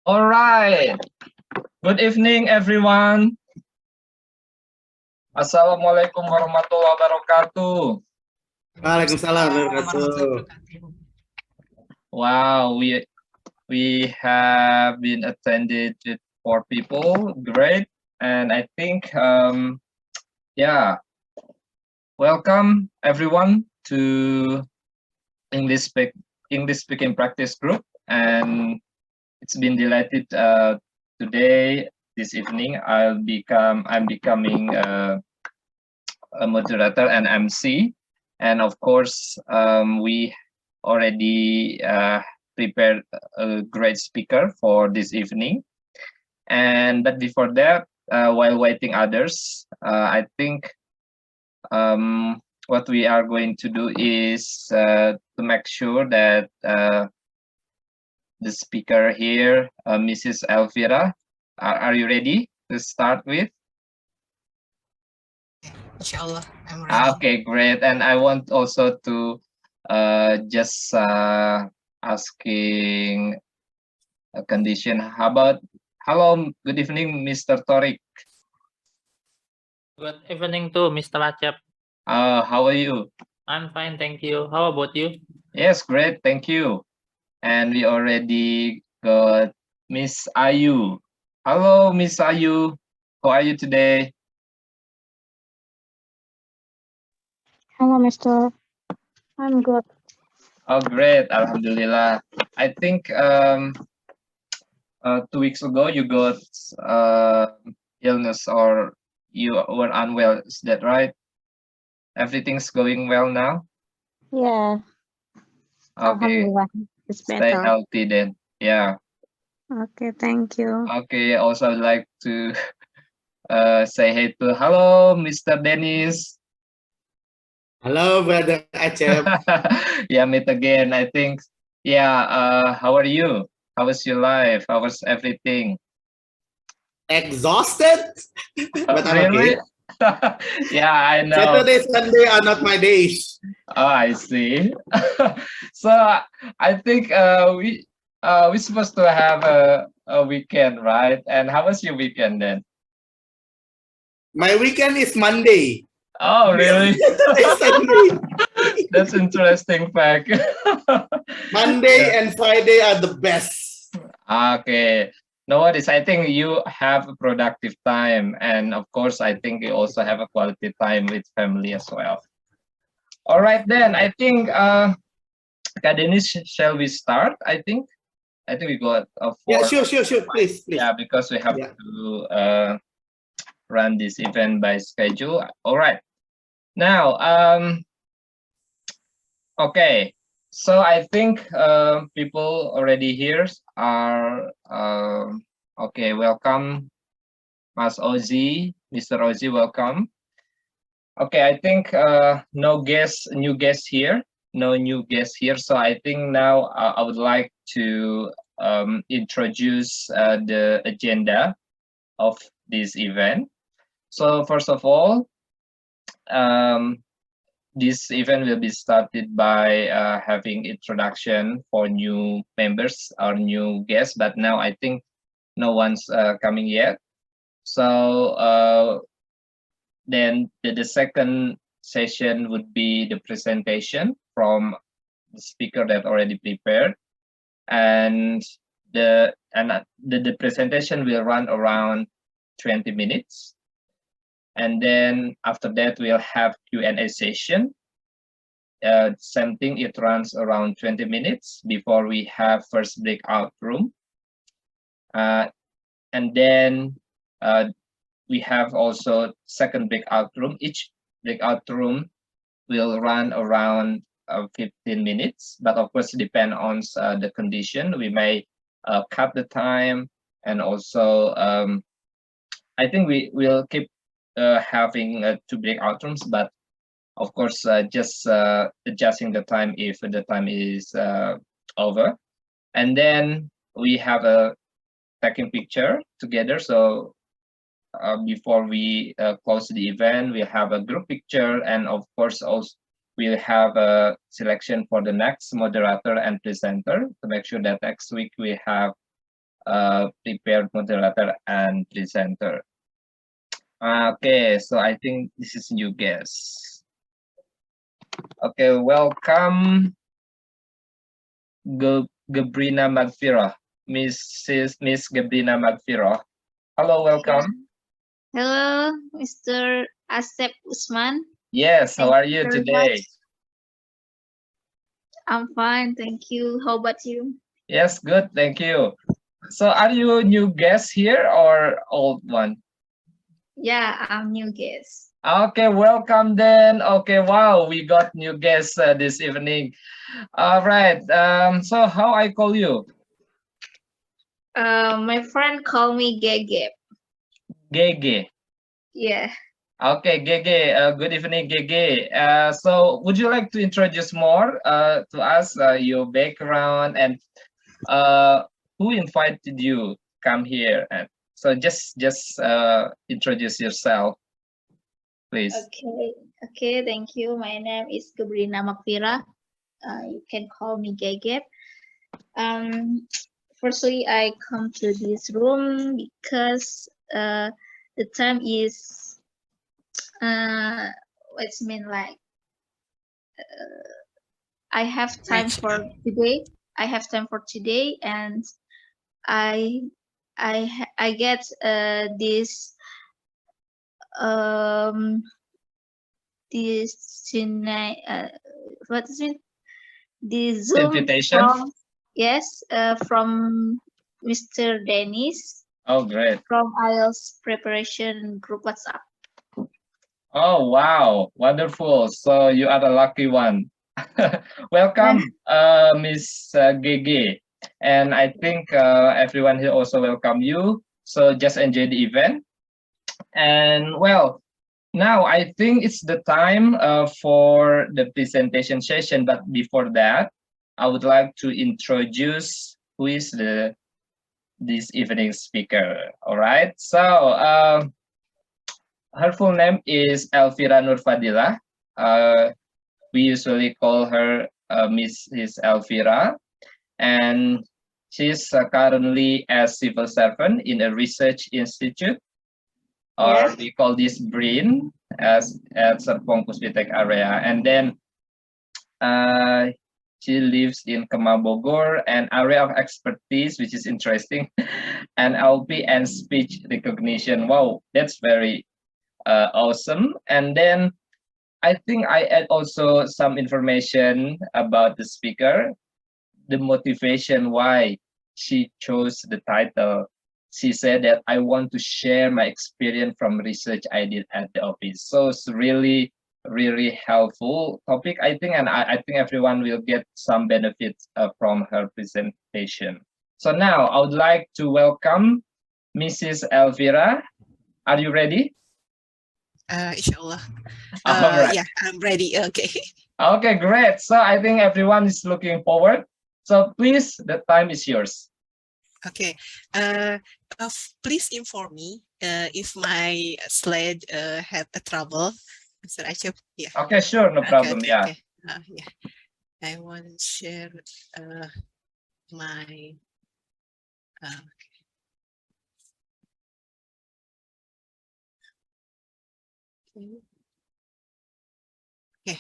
All right. Good evening, everyone. Assalamualaikum warahmatullahi wabarakatuh. Waalaikumsalam warahmatullahi wabarakatuh. Wow, we have been attended with 4 people. Great. And I think yeah, welcome everyone to English Speaking Practice Group, and it's been delighted today, this evening, I'm becoming a moderator and MC, and of course we already prepared a great speaker for this evening. But before that, while waiting others, I think what we are going to do is to make sure that the speaker here, Mrs. Elvira, are you ready to start with? Inshallah, I'm ready. Okay, great. And I want also to just asking a condition. How about, hello, good evening, Mr. Torik. Good evening to Mr. Acep. How are you? I'm fine, thank you. How about you? Yes, great, thank you. And we already got Miss Ayu. Hello, Miss Ayu. How are you today? Hello, Mr. I'm good. Oh, great. Alhamdulillah. I think 2 weeks ago you got illness or you were unwell. Is that right? Everything's going well now? Yeah. Okay. Alhamdulillah, it's Stay better. healthy then. Yeah. Okay, thank you. Okay. Also, I'd like to say hey to hello, Mr. Dennis. Hello, Brother Acep. Yeah, meet again. I think. Yeah. How are you? How was your life? How was everything? Exhausted, but I'm Really? okay. Yeah, I know. Saturday, Sunday are not my days. Oh, I see. So I think we're supposed to have a weekend, right? And how was your weekend then? My weekend is Monday. Oh, really? Sunday. That's interesting fact. Monday and Friday are the best. Okay. No worries. I think you have a productive time, and of course, I think you also have a quality time with family as well. All right, then. I think, Kak Dennis, shall we start? I think we got a 4. Yeah, sure. Please. Yeah, because we have to run this event by schedule. All right. Now, okay. So I think people already here are okay. Welcome, Mas Ozzy, Mr. Ozzy. Welcome. Okay, I think new guests here. No new guests here. So I think now I would like to introduce the agenda of this event. So first of all, this event will be started by having introduction for new members or new guests, but now I think no one's coming yet. So then the second session would be the presentation from the speaker that already prepared, and the presentation will run around 20 minutes. And then after that, we'll have Q&A session. Same thing, it runs around 20 minutes before we have first breakout room. And then we have also second breakout room. Each breakout room will run around 15 minutes, but of course, depend on the condition. We may cut the time, and also I think we will keep having 2 breakout rooms, but of course just adjusting the time if the time is over. And then we have a taking picture together. So before we close the event, we have a group picture, and of course also we'll have a selection for the next moderator and presenter to make sure that next week we have prepared moderator and presenter. Okay, so I think this is new guest. Okay, welcome, Gabrina Magfira, Miss Gabrina Magfira. Hello, welcome. Hello, Mr. Acep Usman. Yes, how Thank are you you very today? much. I'm fine, thank you. How about you? Yes, good, thank you. So are you a new guest here or old one? Yeah, I'm new guest. Okay, welcome then. Okay, wow, we got new guests this evening. All right, so how I call you? My friend called me Gege. Gege. Yeah. Okay, Gege, good evening, Gege. So would you like to introduce more to us, your background and who invited you come here? And so just introduce yourself, please. Okay, thank you. My name is Gabrina Magfira. You can call me Gege. Firstly, I come to this room because the time is what's mean like I have time for today. I have time for today, and I get this what is it? The Zoom Invitation? from Mr. Dennis. Oh, great. From IELTS preparation group WhatsApp. Oh, wow, wonderful. So you are the lucky one. Welcome, Miss Gege. And I think everyone here also welcome you. So just enjoy the event. And well, now I think it's the time for the presentation session. But before that, I would like to introduce who is this evening speaker. All right. So her full name is Elvira Nurfadhila. We usually call her Mrs. Elvira, and she's currently a civil servant in a research institute, or we call this BRIN, as at Serpong Puspitek area. And then she lives in Kemang Bogor, an area of expertise, which is interesting, NLP and speech recognition. Wow, that's very awesome. And then I think I add also some information about the speaker, the motivation why she chose the title. She said that I want to share my experience from research I did at the office. So it's really, really helpful topic, I think, and I think everyone will get some benefits from her presentation. So now I would like to welcome Mrs. Elvira. Are you ready? Inshallah. All right. Yeah, I'm ready. Okay. Okay, great. So I think everyone is looking forward. So please, the time is yours. Okay. Please inform me if my slide had a trouble, Mr. Acep. Yeah. Okay, sure, no problem. Okay, yeah. Okay. Yeah. I want to share my. Okay. Yeah.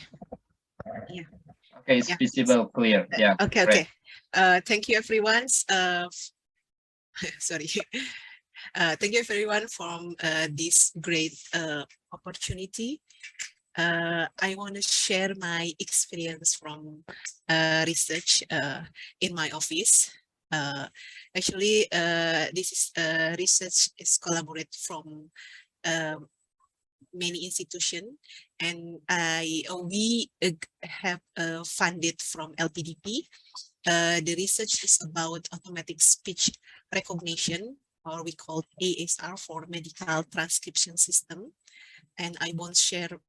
Okay, it's visible, clear. Yeah. Okay. Great. Okay. Thank you, everyone. Sorry. Thank you, everyone, for this great opportunity. I want to share my experience from research in my office. Actually, this is research is collaborated from many institutions, and we have funded from LPDP. The research is about automatic speech recognition, or we call ASR, for medical transcription system. And I want to share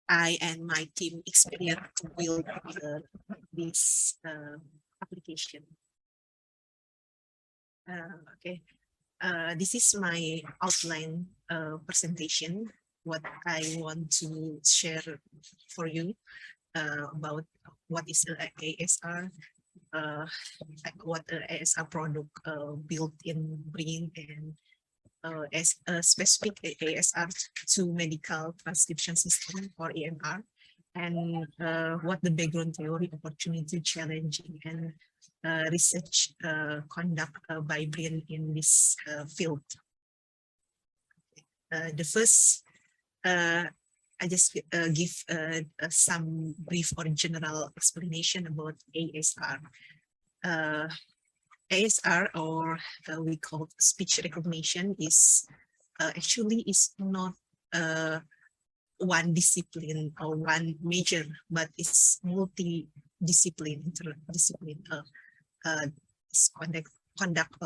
I and my team experience to build this application. Okay. This is my outline presentation, what I want to share for you about what is ASR, like what the ASR product built in bring and as a specific ASR to medical transcription system or AMR, and what the background theory, opportunity, challenging, and research conduct by Brian in this field. The first, I just give some brief or general explanation about ASR. ASR, or we call speech recognition, is actually is not one discipline or one major, but it's multi-discipline, interdiscipline. Conduct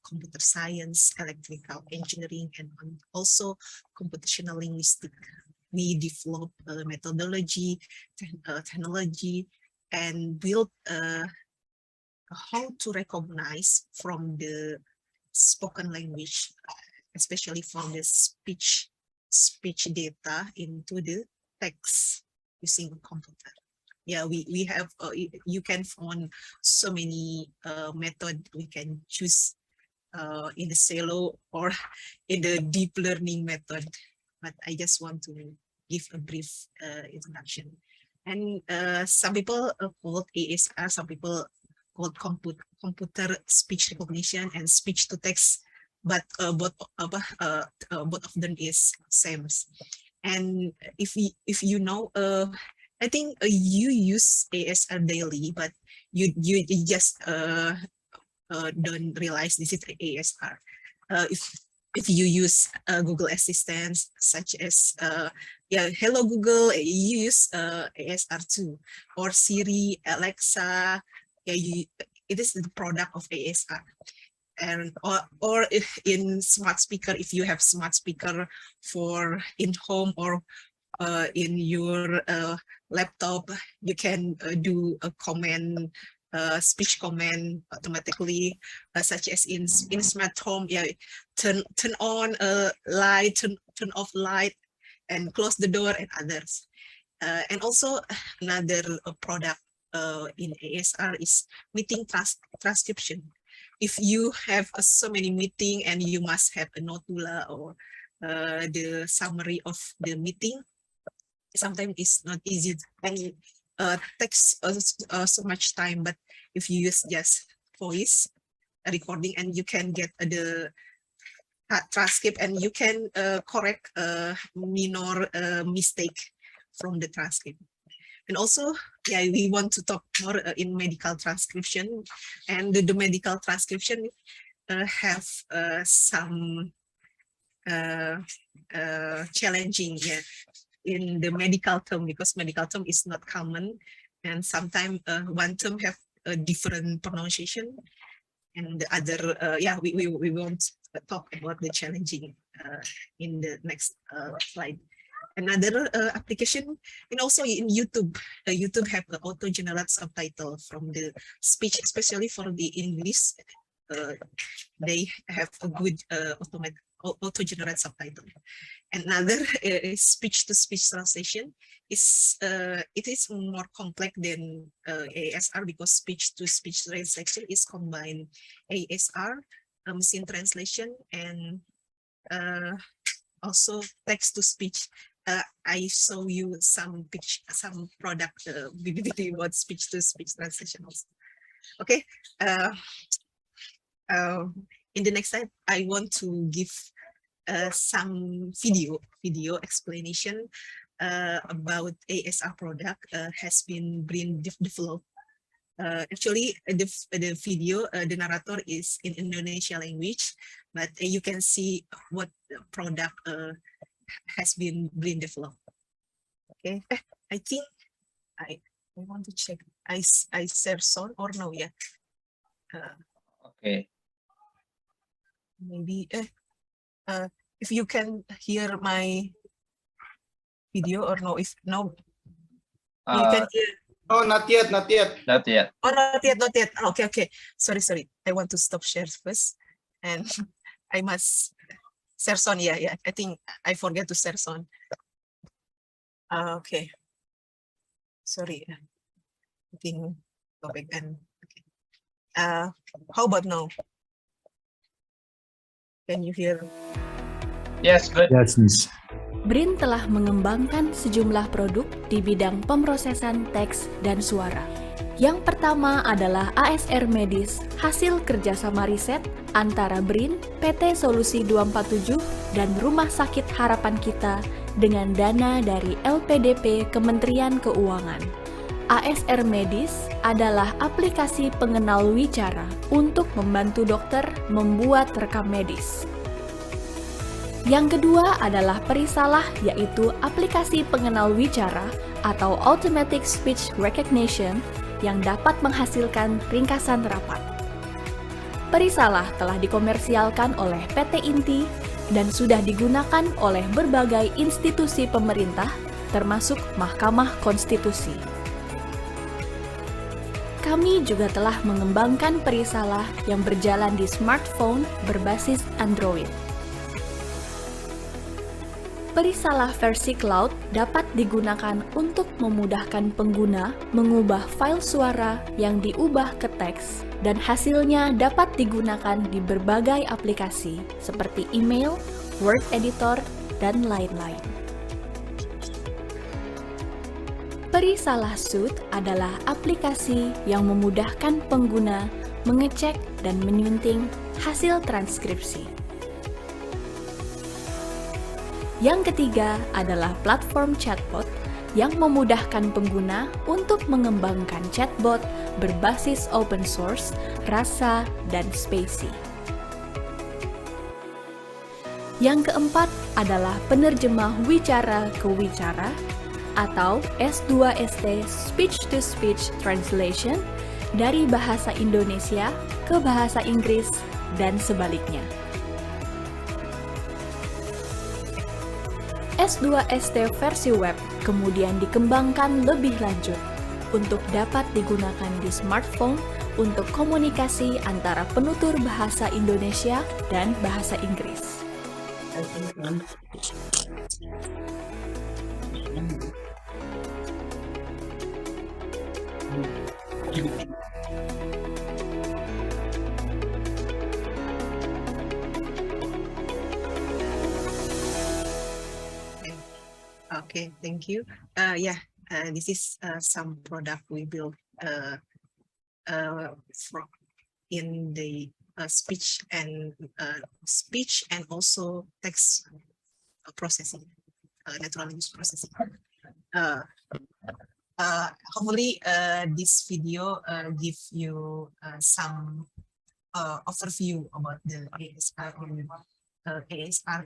computer science, electrical engineering, and also computational linguistics. We develop methodology, technology, and build how to recognize from the spoken language, especially from the speech data into the text using computer. Yeah, we have, you can find so many method we can choose in the shallow or in the deep learning method, but I just want to give a brief introduction. And some people call ASR, some people called computer speech recognition and speech to text, but both of them is same. And if you know, I think you use ASR daily, but you just don't realize this is ASR. If you use Google Assistant, such as hello Google, you use ASR too, or Siri, Alexa. Yeah, it is the product of ASR. And or if in smart speaker, if you have smart speaker for in home or in your laptop, you can do a command, speech command automatically, such as in smart home. Yeah, turn on light, turn off light, and close the door, and others. And also another product in ASR is meeting transcription. If you have so many meeting and you must have a notula or the summary of the meeting, sometimes it's not easy and takes so much time. But if you use just voice recording, and you can get the transcript, and you can correct minor mistake from the transcript. And also, yeah, we want to talk more in medical transcription, and the medical transcription have some challenging, yeah, in the medical term, because medical term is not common, and sometimes one term have a different pronunciation, and the other, yeah, we want to talk about the challenging in the next slide. Another application, and also in YouTube, YouTube have the auto-generate subtitle from the speech, especially for the English. They have a good auto-generate subtitle. Another is speech-to-speech translation. It is more complex than ASR, because speech-to-speech translation is combined ASR, machine translation, and also text-to-speech. I show you some product about speech-to-speech translation also. Okay. In the next slide, I want to give some video explanation about ASR product has been developed. Actually, the video, the narrator is in Indonesia language, but you can see what product has been developed. Okay, I think I want to check. I share sound or no? Yeah. Okay. Maybe if you can hear my video or no? If no, you can hear. Oh, not yet. Not yet. Oh, not yet. Okay. Sorry. I want to stop share first, and I must share sound. Yeah. I think I forget to share sound. Okay. Sorry. I think go back and okay. How about now? Can you hear? Yes, good. Yes, Miss. BRIN telah mengembangkan sejumlah produk di bidang pemrosesan teks dan suara. Yang pertama adalah ASR Medis, hasil kerjasama riset antara BRIN, PT Solusi 247, dan Rumah Sakit Harapan Kita dengan dana dari LPDP Kementerian Keuangan. ASR Medis adalah aplikasi pengenal wicara untuk membantu dokter membuat rekam medis. Yang kedua adalah Perisalah, yaitu aplikasi pengenal wicara atau Automatic Speech Recognition yang dapat menghasilkan ringkasan rapat. Perisalah telah dikomersialkan oleh PT Inti dan sudah digunakan oleh berbagai institusi pemerintah, termasuk Mahkamah Konstitusi. Kami juga telah mengembangkan Perisalah yang berjalan di smartphone berbasis Android. Perisalah versi cloud dapat digunakan untuk memudahkan pengguna mengubah file suara yang diubah ke teks, dan hasilnya dapat digunakan di berbagai aplikasi seperti email, word editor, dan lain-lain. Perisalah Suite adalah aplikasi yang memudahkan pengguna mengecek dan menyunting hasil transkripsi. Yang ketiga adalah platform chatbot yang memudahkan pengguna untuk mengembangkan chatbot berbasis open source, rasa, dan spacey. Yang keempat adalah penerjemah wicara ke wicara atau S2ST Speech-to-Speech Translation dari bahasa Indonesia ke bahasa Inggris dan sebaliknya. S2ST versi web kemudian dikembangkan lebih lanjut untuk dapat digunakan di smartphone untuk komunikasi antara penutur bahasa Indonesia dan bahasa Inggris. Okay, thank you. This is some product we built from in the speech and also text processing, natural language processing. Hopefully, this video give you some overview about the ASR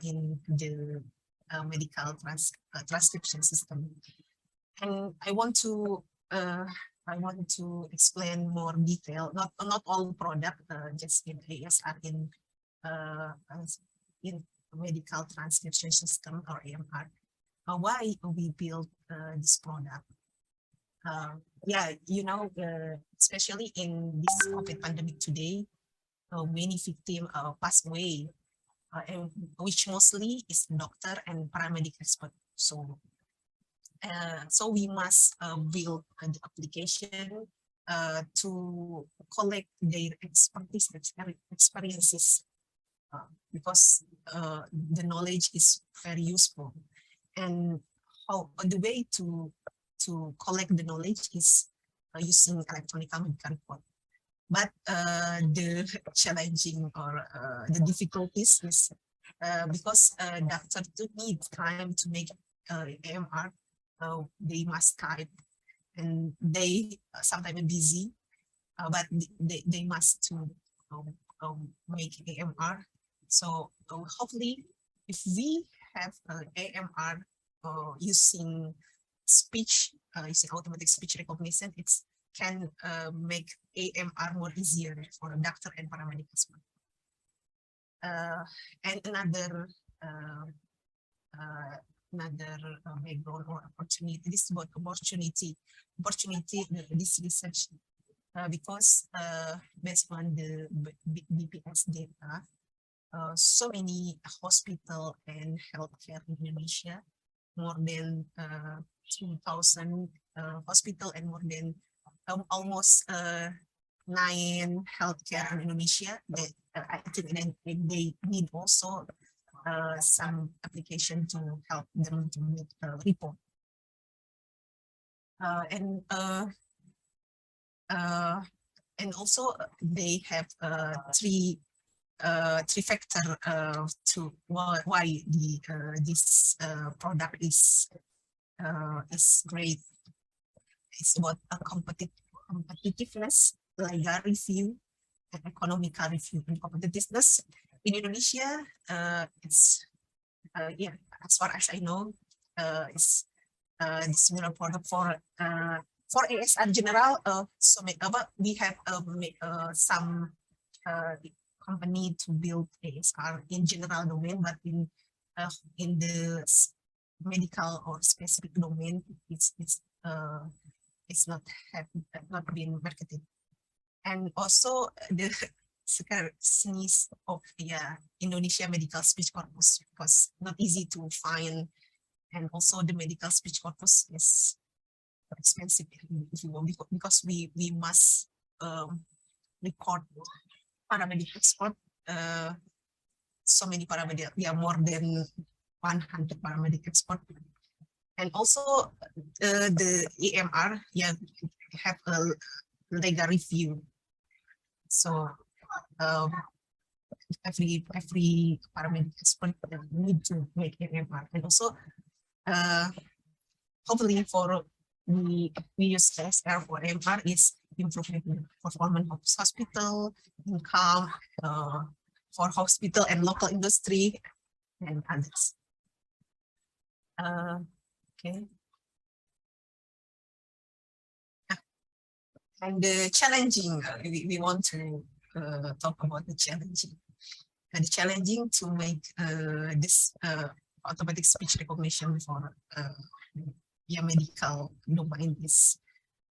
in the medical transcription system, and I want to explain more detail. Not all product, just in ASR in medical transcription system or AMR. Why we build this product? Especially in this COVID pandemic today, many victims pass away. And which mostly is doctor and paramedic expert. So we must build an application to collect their experiences, because the knowledge is very useful. And the way to collect the knowledge is using electronic medical record. But the challenging or the difficulties is because doctors do need time to make AMR. They must type, and they sometimes busy, but they must to make AMR. So hopefully, if we have AMR using speech, using automatic speech recognition, it's can make AMR more easier for a doctor and paramedic as well. And another background or opportunity. This is about opportunity. This research, because based on the BPS data, so many hospital and healthcare in Indonesia, more than 2,000 hospital and more than almost 9 healthcare in Indonesia. That I think they need also some application to help them to make a report. And also they have three factor to why the this product is great. It's about a competitiveness, legal review, and economical review. And competitiveness in Indonesia, it's yeah, as far as I know, it's the similar product for ASR general. So we have some company to build ASR in general domain, but in the medical or specific domain, it's not being marketed. And also the scarceness of Indonesia medical speech corpus was not easy to find, and also the medical speech corpus is expensive if you want, because we must record paramedic expert. So many paramedic, more than 100 paramedic expert. And also the EMR have a legal review. So every paramedic expert need to make EMR. And also hopefully for we use ASR for EMR is improving performance of hospital, income for hospital and local industry and others. Okay. And the challenging, we want to talk about the challenging. And the challenging to make this automatic speech recognition for medical domain is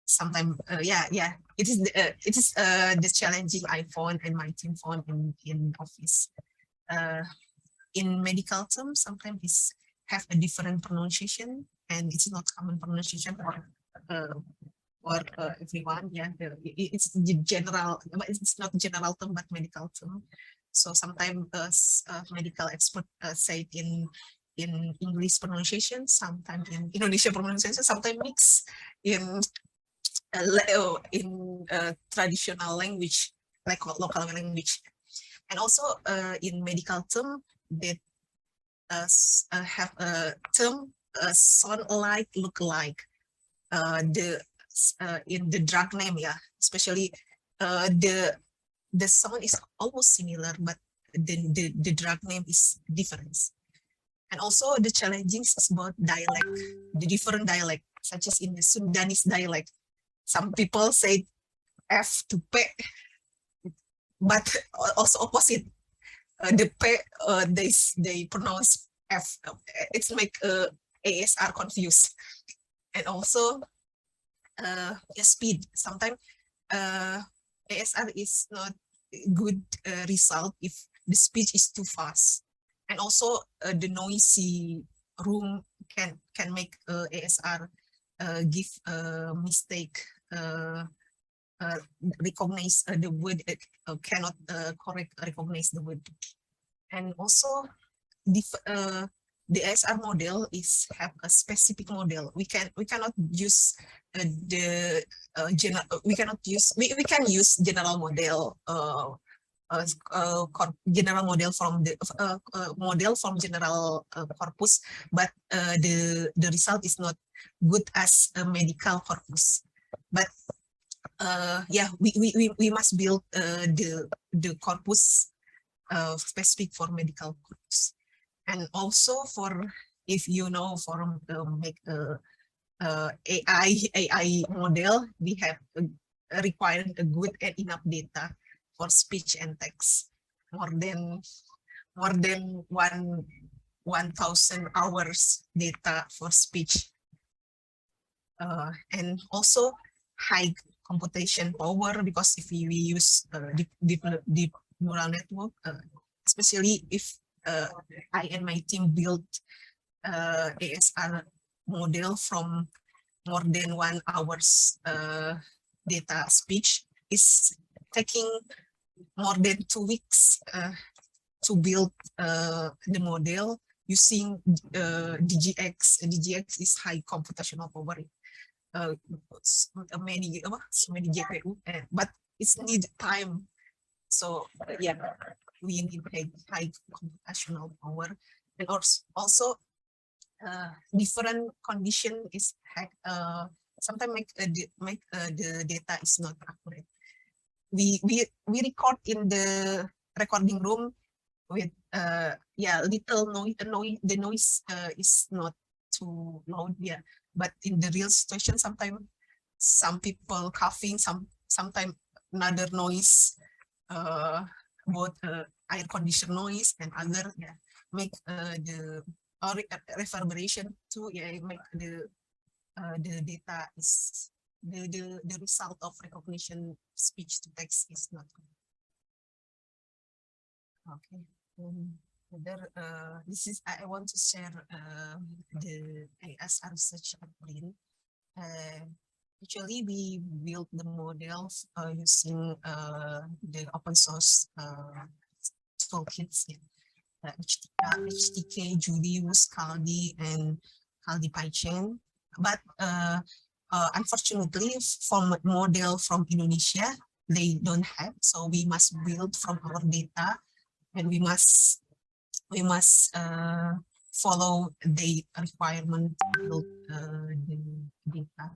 sometimes it is the challenging I found and my team found in office. In medical terms, sometimes it's have a different pronunciation, and it's not common pronunciation for everyone. It's the general, but it's not general term but medical term. So sometimes medical expert say in English pronunciation, sometimes in Indonesian pronunciation, sometimes mix in traditional language, like local language. And also in medical term that have a term sound alike, look like. In the drug name, especially the sound is almost similar, but the drug name is different. And also the challenging is about dialect, the different dialect, such as in the Sundanese dialect. Some people say F to P, but also opposite. The P, they pronounce F. It's make ASR confused. And also speed. Sometimes ASR is not good result if the speech is too fast. And also the noisy room can make ASR give a mistake, recognize the word, cannot correct recognize the word. And also the ASR model is have a specific model. We cannot use we can use general model, general model from the model from general corpus, but the result is not good as a medical corpus. But we must build the corpus specific for medical corpus. And also for, if you know, for make AI model, we have required a good and enough data for speech and text, more than 1,000 hours data for speech, and also high computation power, because if we use deep neural network, especially if I and my team built ASR model from more than 1 hour's data speech, is taking more than 2 weeks to build the model using DGX. DGX is high computational power. Many GPU, but it's need time. So yeah, we need high computational power, and also different condition is sometimes make the data is not accurate. We record in the recording room with little noise. The noise is not too loud, but in the real situation, sometimes some people coughing, sometimes another noise, both air condition noise and other make the reverberation too, make the data is the result of recognition speech to text is not good. Okay. This is I want to share the ASR research print. Actually, we built the models using the open source toolkits, HTK, Julius, Kaldi, and Kaldi PyChain. But unfortunately, for model from Indonesia, they don't have. So we must build from our data, and we must follow the requirement to build the data.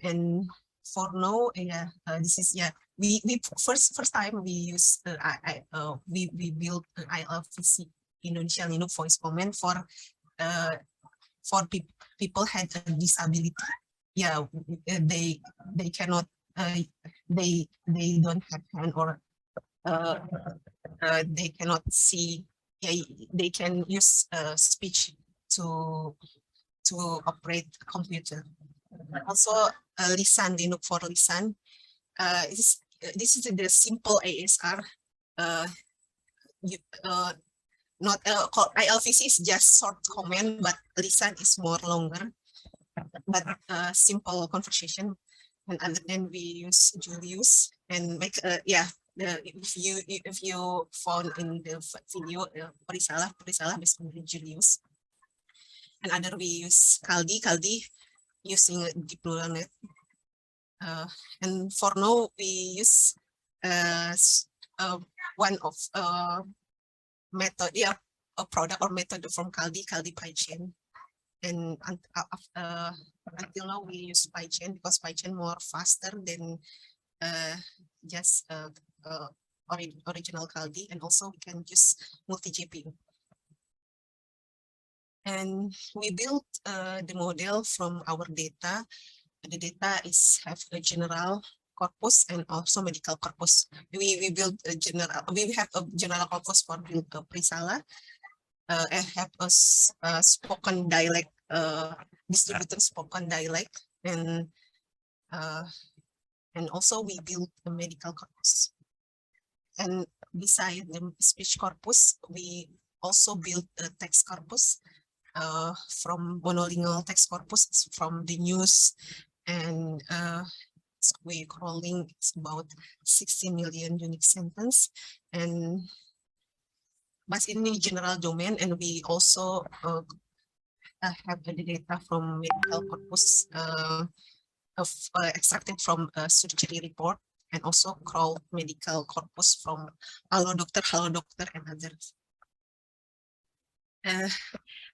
And for now, this is we first time we use we built ILVC Indonesian Linux voice command for people had a disability. They cannot they don't have hand, or they cannot see. They can use speech to operate computer. Also, Lisan, Linux for Lisan. This is the simple ASR. Not ILVC is just short command, but Lisan is more longer. But simple conversation. And other than we use Julius and make if you found in the video Perisalah based on Julius. And other we use Kaldi using deep neural net. And for now we use one of method, a product or method from Kaldi PyChain. And until now we use PyChain because PyChain more faster than just original Kaldi, and also we can use multi GPU. And we built the model from our data. The data have a general corpus and also medical corpus. We built a general. We have a general corpus for build Perisalah. And have a spoken dialect, distributed spoken dialect, and also we built a medical corpus. And beside the speech corpus, we also built a text corpus from monolingual text corpus from the news, and we crawling it's about 60 million unique sentence, and but in the general domain, and we also have the data from medical corpus extracted from a surgery report, and also crawl medical corpus from Hello Doctor, and others.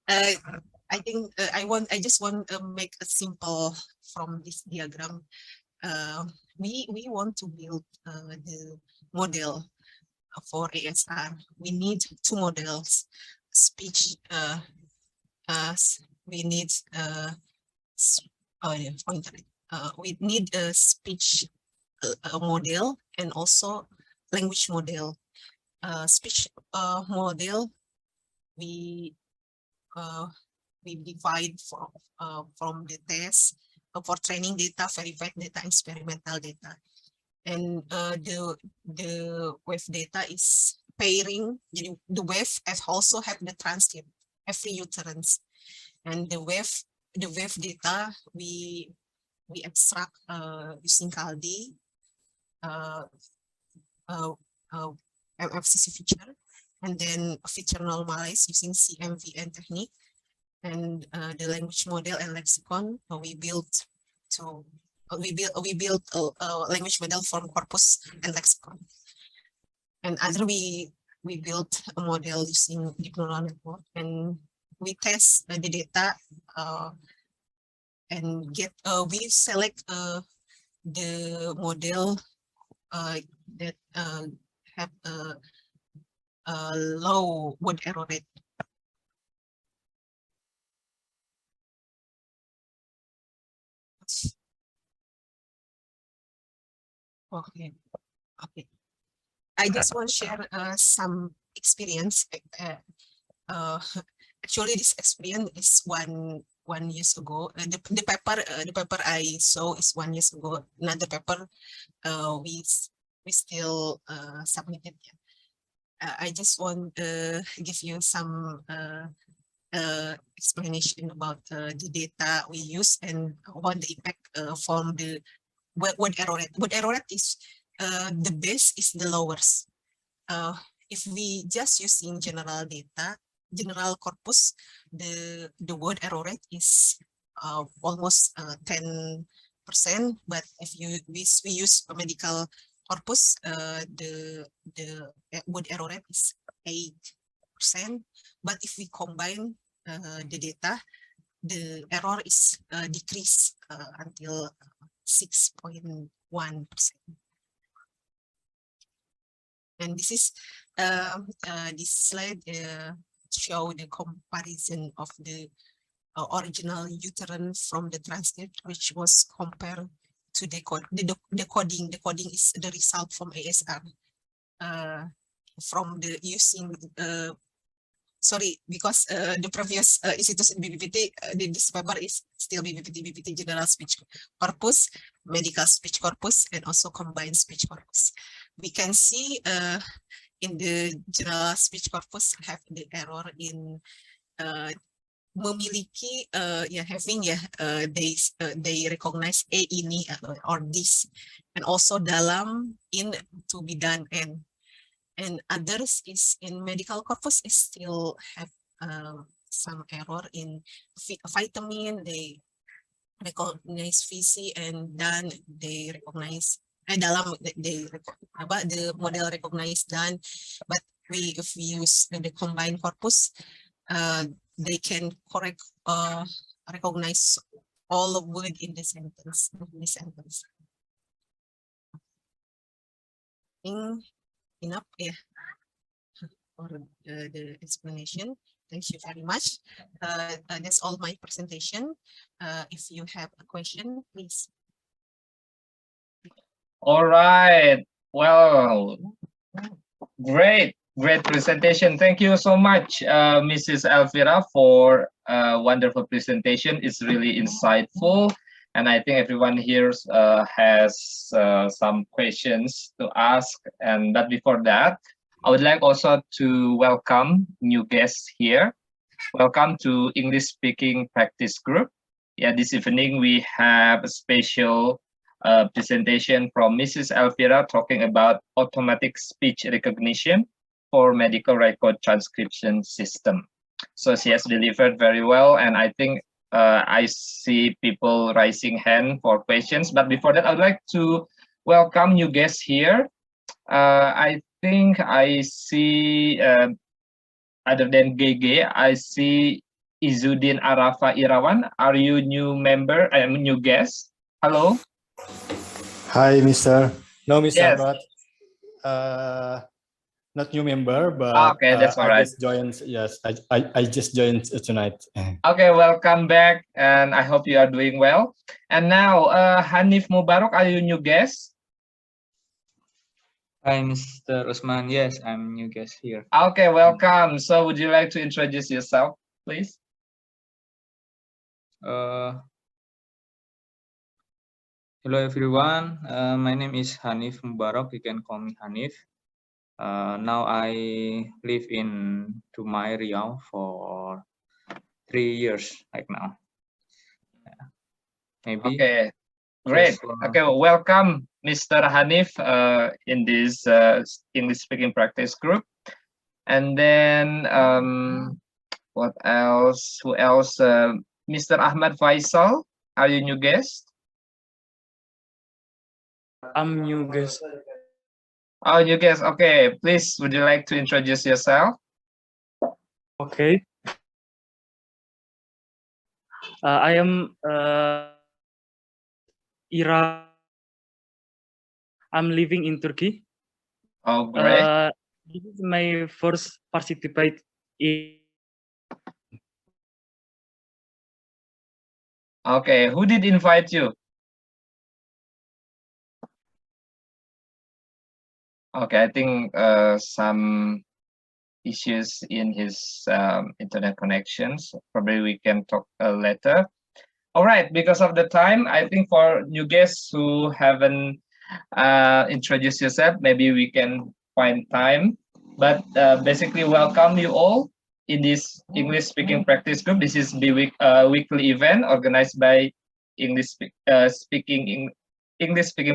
I think I just want to make a simple from this diagram. We want to build the model for ASR. We need two models, speech. We need we need a speech model and also language model. Speech model we divide from the test for training data, verified data, experimental data. And the wave data is pairing. The wave also have the transcript, every utterance. And the wave data we we extract using Kaldi, MFCC feature, and then feature normalize using CMVN technique, and the language model and lexicon we built a language model from corpus and lexicon, and other we built a model using deep neural network, and we test the data and we select the model that have a low word error rate. Okay. I just want to share some experience. Actually, this experience is one years ago. The paper I saw is 1 year ago. Another paper we still submitted. I just want to give you some explanation about the data we use and what the impact from the word error rate. Word error rate is the base is the lowest. If we just using general data, general corpus, the word error rate is almost 10%. But if we use a medical corpus, the word error rate is 8%. But if we combine the data, the error is decreased until 6.1%. And this is this slide show the comparison of the original uterine from the transcript, which was compared to the coding. The coding is the result from ASR from the using sorry, because the previous institution BPPT, this paper is still BPPT general speech corpus, medical speech corpus, and also combined speech corpus. We can see in the general speech corpus have the error in memiliki having they recognize ini or this, and also dalam, in, to be done, and others is in medical corpus is still have some error in vitamin. They recognize visi, and dan they recognize dalam the model recognize dan, but if we use the combined corpus, they can correct recognize all the word in the sentence. Enough for the explanation. Thank you very much. That's all my presentation. If you have a question, please. All right. Well, great presentation. Thank you so much, Mrs. Elvira, for a wonderful presentation. It's really insightful. And I think everyone here has some questions to ask. But before that, I would like also to welcome new guests here. Welcome to English Speaking Practice Group. Yeah, this evening we have a special presentation from Mrs. Elvira talking about automatic speech recognition for medical record transcription system. So she has delivered very well, and I think I see people raising hand for questions. But before that, I'd like to welcome new guests here. I think I see, other than GG, I see Izudin Arafa Irawan. Are you new member? I am new guest. Hello. Hi, Mr. No, Mr. Yes. Rod. Not new member, but okay, that's all I right. just joined. Yes, I just joined tonight. Okay, welcome back, and I hope you are doing well. And now, Hanif Mubarak, are you new guest? Hi, Mr. Usman. Yes, I'm new guest here. Okay, welcome. So, would you like to introduce yourself, please? Hello, everyone. My name is Hanif Mubarak. You can call me Hanif. Now I live in Dumai, Riau for 3 years right now. Yeah. Maybe. Okay. Great. Yes, Okay, well, welcome, Mr. Hanif, in this English speaking practice group. And then what else? Who else? Mr. Ahmad Faisal, are you new guest? I'm new guest. Oh, new guest. Okay, please, would you like to introduce yourself? Okay. I am Ira. I'm living in Turkey. Oh, great. This is my first participate in. Okay, who did invite you? Okay, I think some issues in his internet connections. Probably we can talk later. All right, because of the time, I think for new guests who haven't introduced yourself, maybe we can find time. But basically, welcome you all in this English speaking practice group. This is the weekly event organized by English speaking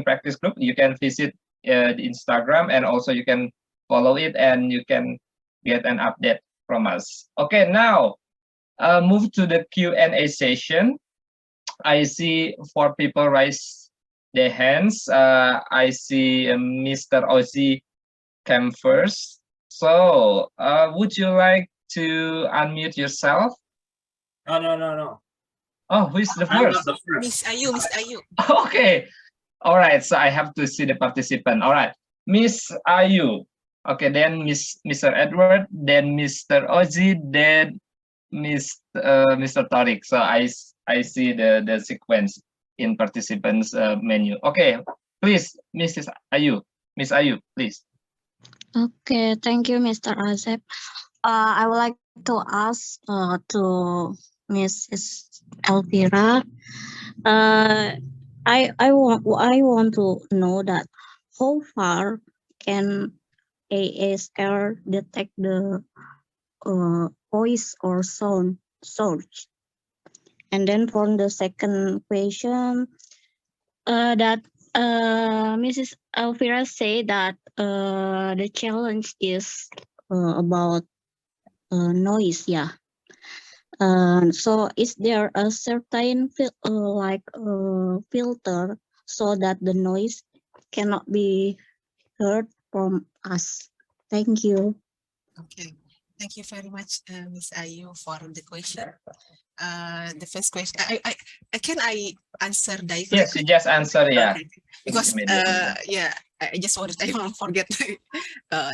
practice group. You can visit the Instagram, and also you can follow it, and you can get an update from us. Okay, now move to the Q&A session. I see 4 people raise their hands. I see Mr. Ozzy came first. So would you like to unmute yourself? No. Oh, who is the I'm first? not the first. Miss Ayu, Miss Ayu. Okay. All right. So I have to see the participant. All right. Miss Ayu. Okay. Then Mr. Edward. Then Mr. Ozzy. Then Mr. Tariq. So I see the sequence in participants menu. Okay. Please, Mrs. Ayu. Miss Ayu, please. Okay, thank you, Mr. Acep. I would like to ask to Mrs. Elvira. I want to know that how far can ASR detect the voice or sound source? And then for the second question, that Mrs. Elvira say that the challenge is about noise, yeah. So is there a certain filter so that the noise cannot be heard from us? Thank you. Okay, thank you very much, Miss Ayu, for the question. The first question, I answer directly? Yes, you just answer, yeah. Okay. Because Immediately. I just wanted, I won't forget.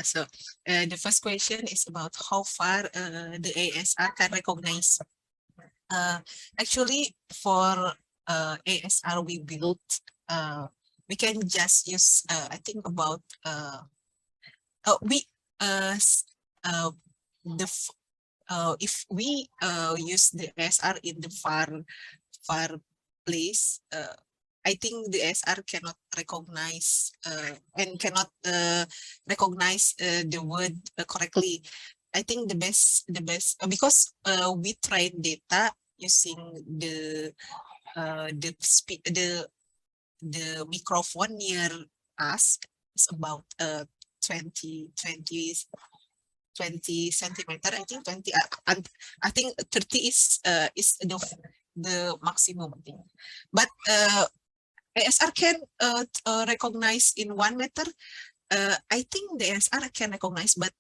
So the first question is about how far the ASR can recognize. Actually, for ASR we built, we can just use I think about if we use the ASR in the far place, I think the ASR cannot recognize and cannot recognize the word correctly. I think the best because we tried data using the microphone near us is about 20 centimeter. I think 20. I think 30 is the maximum thing. But ASR can recognize in 1 meter. I think the ASR can recognize, but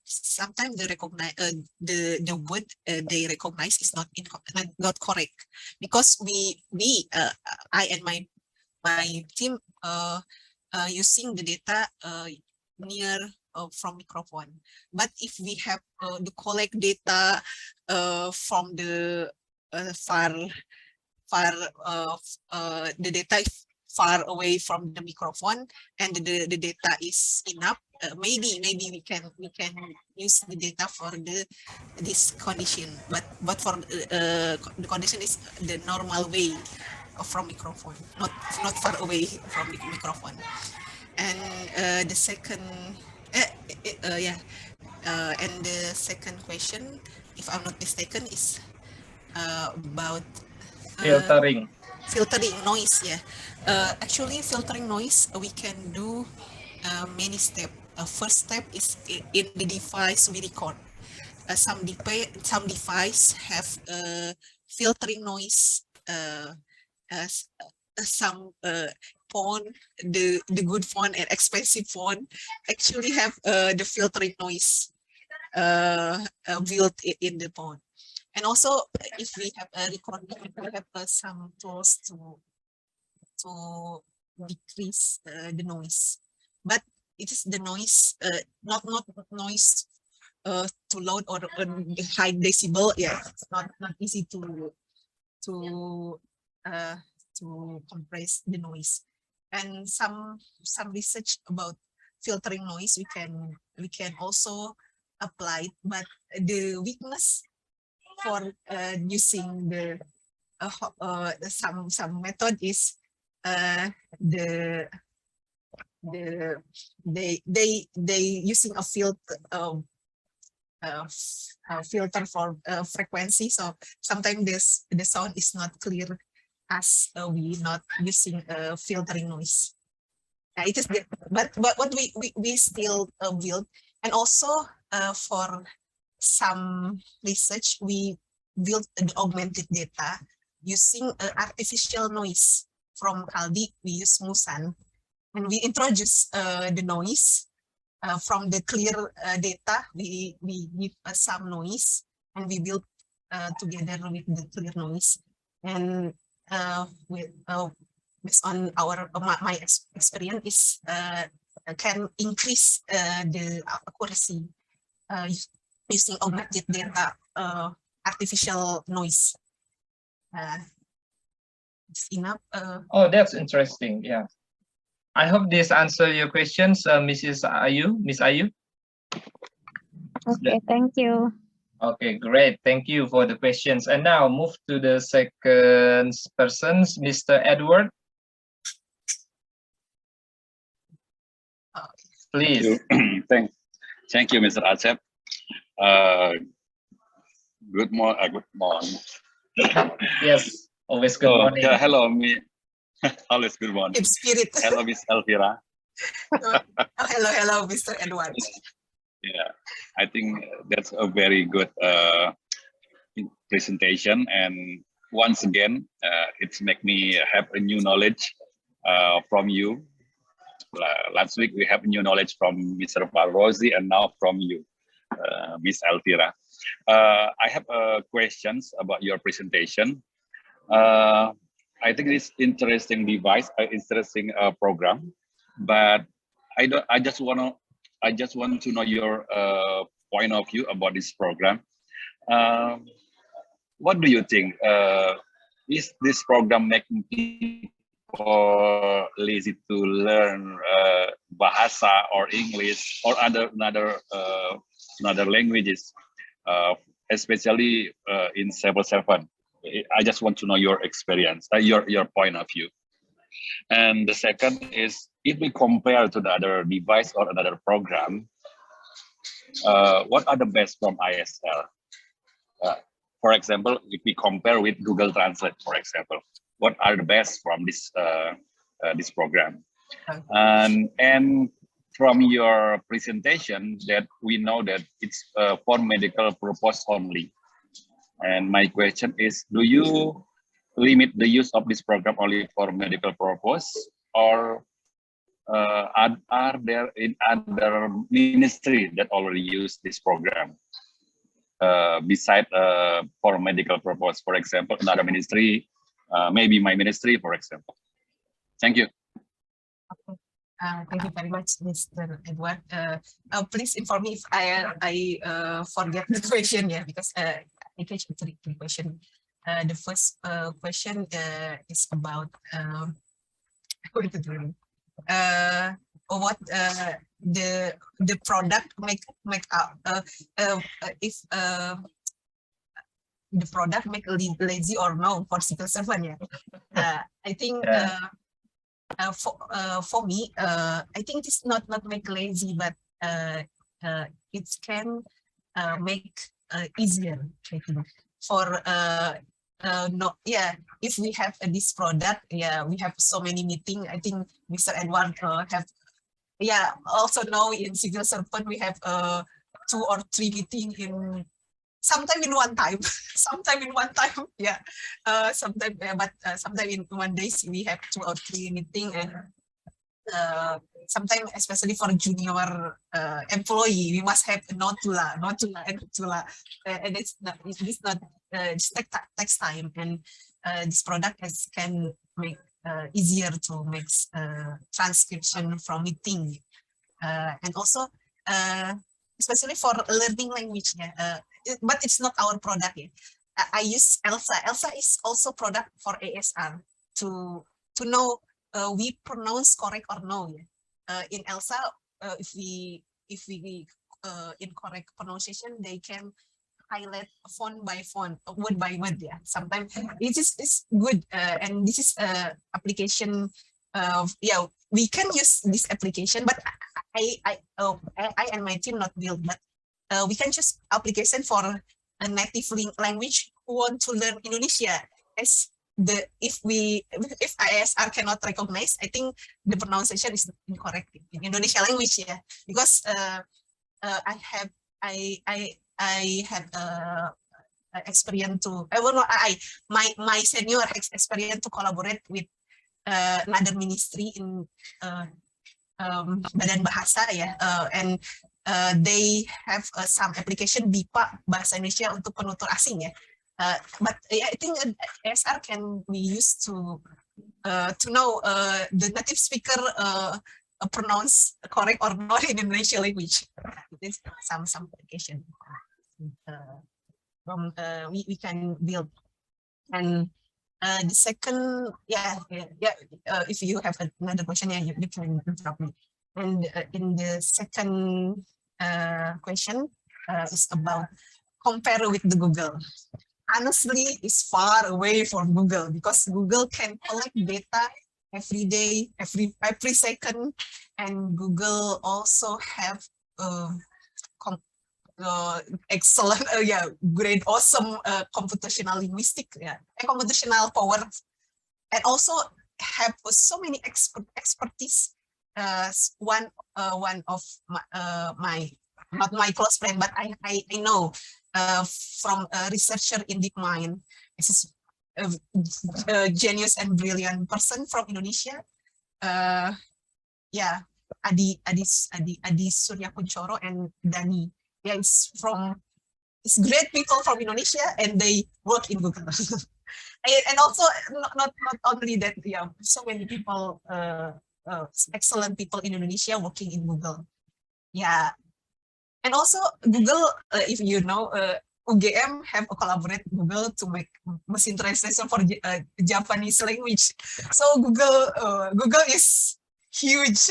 sometimes they recognize the word they recognize is not correct, because I and my team using the data near from microphone. But if we have to collect data from the the data is far away from the microphone, and the data is enough, maybe we can use the data for this condition. But for the condition is the normal way from microphone, not far away from the microphone. And the second and the second question, if I'm not mistaken, is about filtering. filtering noise. Yeah, actually filtering noise we can do many steps. First step is in the device we record. Some device have filtering noise. Some phone, the good phone and expensive phone actually have the filtering noise built in the phone. And also, if we have a recording, we have some tools to decrease the noise. But it is the noise, not noise too loud or high decibel. Yeah, it's not easy to compress the noise. And some research about filtering noise we can also apply, but the weakness for using the some method is they using a filter filter for frequency, so sometimes the sound is not clear as we not using filtering noise. It is the, but what we still build. And also for some research we built an augmented data using artificial noise from Kaldi. We use Musan and we introduce the noise from the clear data. We give some noise and we build together with the clear noise. And with based on our my experience is can increase the accuracy using augmented data, artificial noise. It's enough. Oh, that's interesting. Yeah. I hope this answers your questions, Mrs. Ayu, Miss Ayu. Okay, thank you. Okay, great. Thank you for the questions. And now move to the second person, Mr. Edward. Please. Thank you, Mr. Acep. Good morning. Yes, always good morning. Yeah, hello, me. Always good morning. In spirit. Hello, Miss Elvira. Hello, Mr. Edward. Yeah, I think that's a very good presentation, and once again, it's make me have a new knowledge from you. Last week we have new knowledge from Mr. Barrosi, and now from you, Miss Elvira. I have questions about your presentation. I think it's interesting device, interesting program, but I just want to know your point of view about this program. What do you think? Is this program making people lazy to learn bahasa or English or other languages, especially in 7.7? I just want to know your experience, your point of view. And the second is, if we compare to the other device or another program, what are the best from ASR? For example, if we compare with Google Translate, for example, what are the best from this this program? And from your presentation, that we know that it's for medical purpose only. And my question is, do you limit the use of this program only for medical purpose, or are there in other ministry that already use this program beside for medical purpose? For example, another ministry, maybe my ministry, for example. Thank you. Okay. Thank you very much, Mr. Edward. Please inform me if I forget the question, yeah, because I catch three questions. The first question is about what the product make up if the product make lazy or no for civil servant. Yeah, I think. For me, I think it's not make lazy, but it can make easier, I think, for no, yeah, if we have this product, yeah, we have so many meeting. I think Mr. Edward have, yeah, also know in civil servant we have 2 or 3 meeting in sometime in one time, sometime in one time, yeah, sometime, but sometime in one day we have 2 or 3 meeting, and sometimes especially for junior employee, we must have notula, and it's not it takes time, and this product can make easier to make transcription from meeting, and also especially for learning language, yeah. But it's not our product. Yeah. I use Elsa. Elsa is also product for ASR to know we pronounce correct or no. Yeah. In Elsa, if we incorrect pronunciation, they can highlight font by font, word by word. Yeah, sometimes it's good, and this is application. Yeah, we can use this application, but I and my team not build, but we can choose application for a native language who want to learn Indonesia. As if ASR cannot recognize, I think the pronunciation is incorrect in Indonesia language, yeah, because I have experience to my senior has experience to collaborate with another ministry in Badan Bahasa, ya, and they have some application BIPA bahasa Indonesia untuk penutur asing, ya. But I think ASR can be used to know the native speaker pronounce correct or not in Indonesian language. This some application from we can build. And the second, if you have another question, yeah, you can interrupt me. And in the second question is about compare with the Google. Honestly, it's far away from Google because Google can collect data every day, every second, and Google also have excellent, great, awesome computational linguistic, computational power, and also have so many expertise. One of my not my close friend, but I know from a researcher in DeepMind. This is a genius and brilliant person from Indonesia. Adi Surya Kunchoro and Dani. Yeah, it's great people from Indonesia, and they work in Google. And also not only that, yeah, so many people, excellent people in Indonesia working in Google. Yeah, and also Google, if you know, UGM have a collaborate with Google to make machine translation for Japanese language. So Google is huge,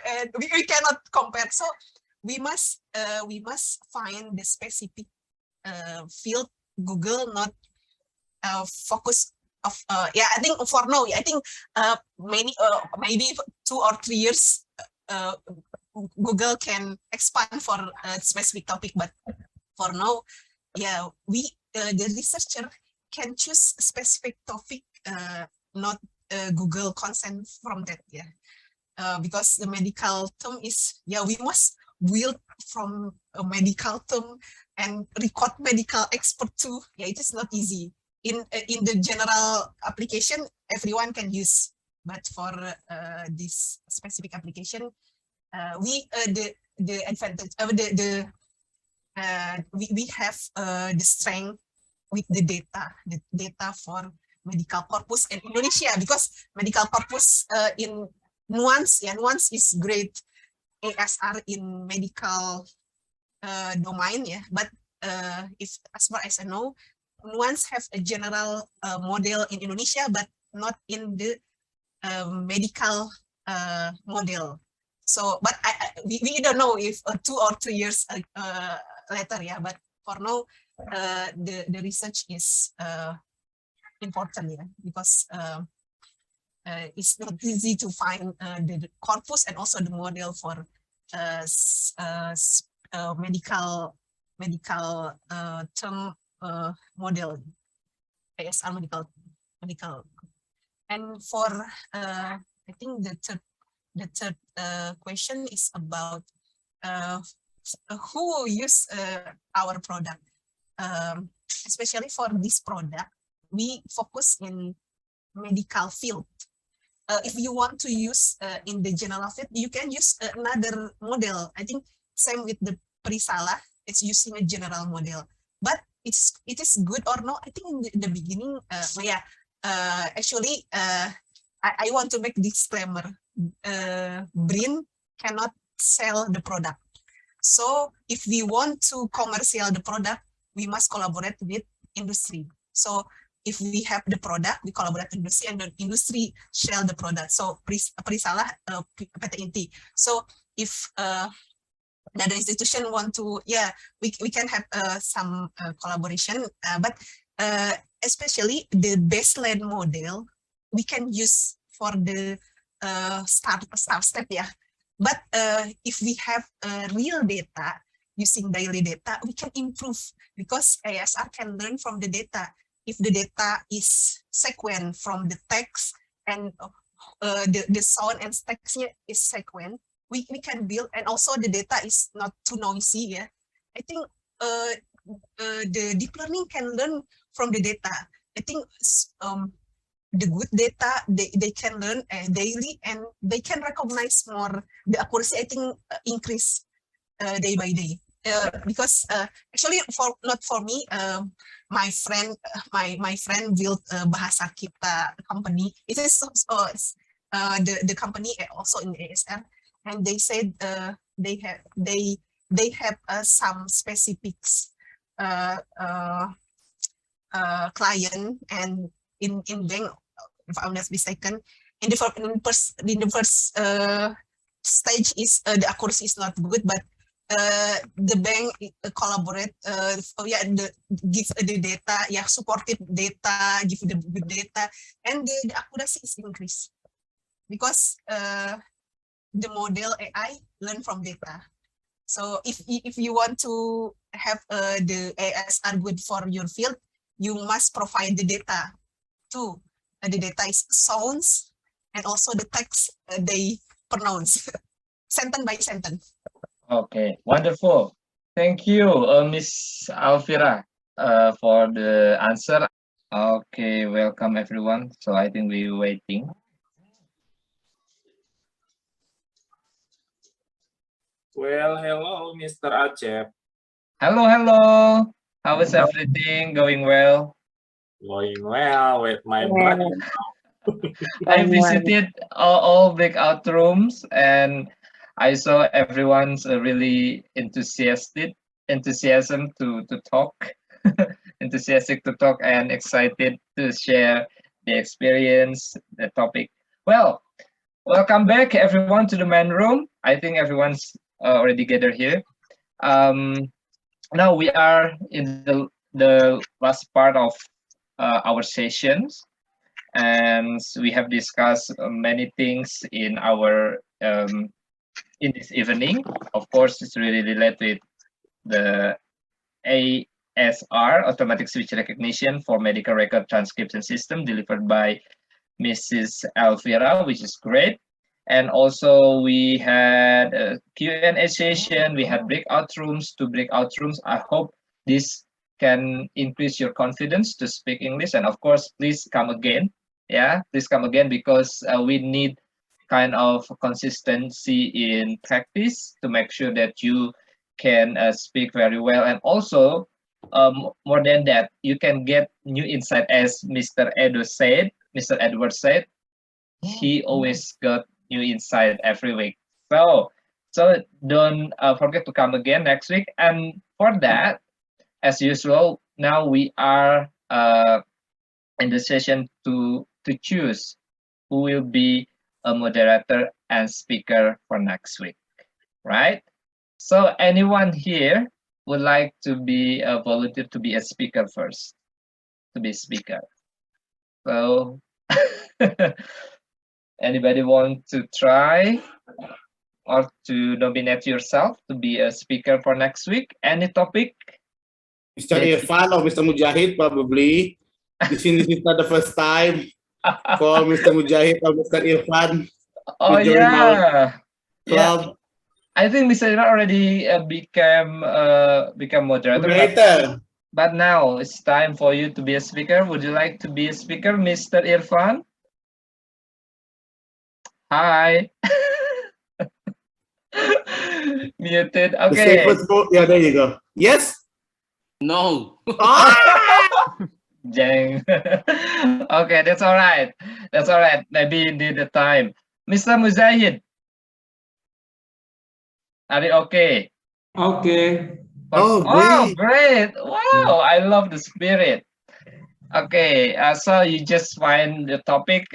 and we cannot compare. So we must find the specific field Google not focus of. I think for now, I think maybe 2 or 3 years. Google can expand for a specific topic, but for now, yeah, the researcher can choose a specific topic, not Google consent from that, yeah, because the medical term is, yeah, we must build from a medical term and record medical expert too. Yeah, it is not easy. In the general application, everyone can use, but for this specific application, the advantage of we have the strength with the data for medical corpus in Indonesia, because medical corpus in Nuance is great ASR in medical domain, yeah, but if as far as I know, Nuance have a general model in Indonesia, but not in the medical model. So, but we don't know if 2 or 3 years later, yeah. But for now, the research is important, yeah, because it's not easy to find the corpus and also the model for medical term model. ASR medical. And for I think the third question is about who use our product. Especially for this product, we focus in medical field. If you want to use in the general field, you can use another model. I think same with the Prisala, it's using a general model. But it is good or not? I think in the beginning, actually, I want to make disclaimer. Brin cannot sell the product. So if we want to commercial the product, we must collaborate with industry. So if we have the product, we collaborate with industry, and the industry sell the product. So Prisala PT Inti. So if the institution want to, we can have some collaboration, but especially the baseline model we can use for the start step, But if we have real data, using daily data, we can improve because ASR can learn from the data. If the data is sequent from the text and the sound and text is sequent, we can build, and also the data is not too noisy. I think the deep learning can learn from the data. I think the good data they can learn daily, and they can recognize more. The accuracy, I think, increase day by day. Because actually not for me, my friend built Bahasa Kita company. It is the company also in ASR, and they said they have some specifics client, and in bank, if I'm not mistaken, in the first stage is the accuracy is not good, but the bank collaborate, give the data, supported data, give the good data, and the accuracy is increased because the model AI learn from data. So if you want to have the ASR good for your field, you must provide the data too. The data is sounds, and also the text they pronounce sentence by sentence. Okay, wonderful. Thank you, Miss Elvira, for the answer. Okay, welcome everyone. So I think we're waiting. Well, hello, Mr. Acep. Hello. How is everything going well? Going well with my body. I visited all breakout rooms, and I saw everyone's really enthusiasm to talk, enthusiastic to talk, and excited to share the experience, the topic. Well, welcome back everyone to the main room. I think everyone's already gathered here. Now we are in the last part of our sessions, and we have discussed many things in our in this evening. Of course, it's really related with the ASR, automatic speech recognition for medical record transcription system, delivered by Mrs. Elvira, which is great. And also we had a Q&A session, we had breakout rooms, 2 breakout rooms. I hope this can increase your confidence to speak English. And of course, please come again. Please come again, because we need kind of consistency in practice to make sure that you can speak very well. And also, more than that, you can get new insight, as Mr. Edward said. He always got new insight every week. So don't forget to come again next week. And for that, as usual, now we are in the session to choose who will be a moderator and speaker for next week, right? So anyone here would like to be a volunteer to be a speaker first, to be speaker? So anybody want to try or to nominate yourself to be a speaker for next week? Any topic? Mr. Irfan or Mr. Mujahid, probably. This is not the first time for Mr. Mujahid or Mr. Irfan Oh to join our yeah. club. I think Mr. Irfan already became moderator. Moderator. But now it's time for you to be a speaker. Would you like to be a speaker, Mr. Irfan? Hi. Muted. The Okay. safest vote. Yeah, there you go. Yes? No. Jang. Okay, that's all right. That's all right. Maybe you need the time. Mr. Mujahid, are you okay? Okay. Oh, Oh, great. great. Wow, I love the spirit. Okay, so you just find the topic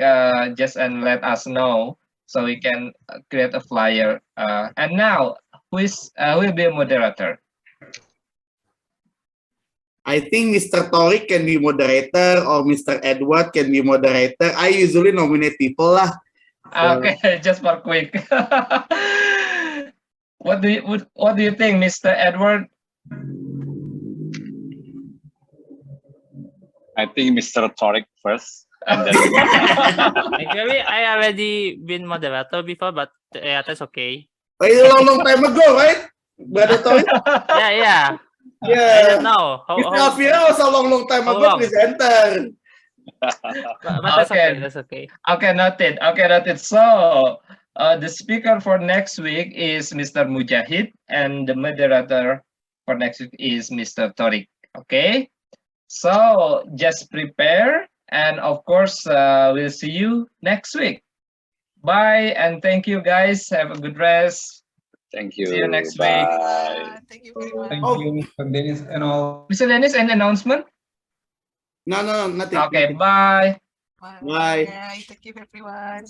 just and let us know so we can create a flyer. And now, who will be a moderator? I think Mr. Torik can be moderator or Mr. Edward can be moderator. I usually nominate people lah. Okay, just for quick. What do you think, Mr. Edward? I think Mr. Torik first. And then Actually, I already been moderator before, but yeah, that's okay. Oh, it's a long time ago, right? Brother Torik? Yeah. I Yeah. don't know. Mr. Elvira was a long time how ago long? presenter. But that's okay. That's okay. Okay, noted. Okay, noted. So, the speaker for next week is Mr. Mujahid, and the moderator for next week is Mr. Torik. Okay, so just prepare, and of course, we'll see you next week. Bye, and thank you, guys. Have a good rest. thank you. See you next Bye. week. Thank you very much. Thank you, Mr. Dennis and all. Mr. Dennis, any announcement? No, nothing. Okay, nothing. bye. Bye. Bye. Thank you, everyone.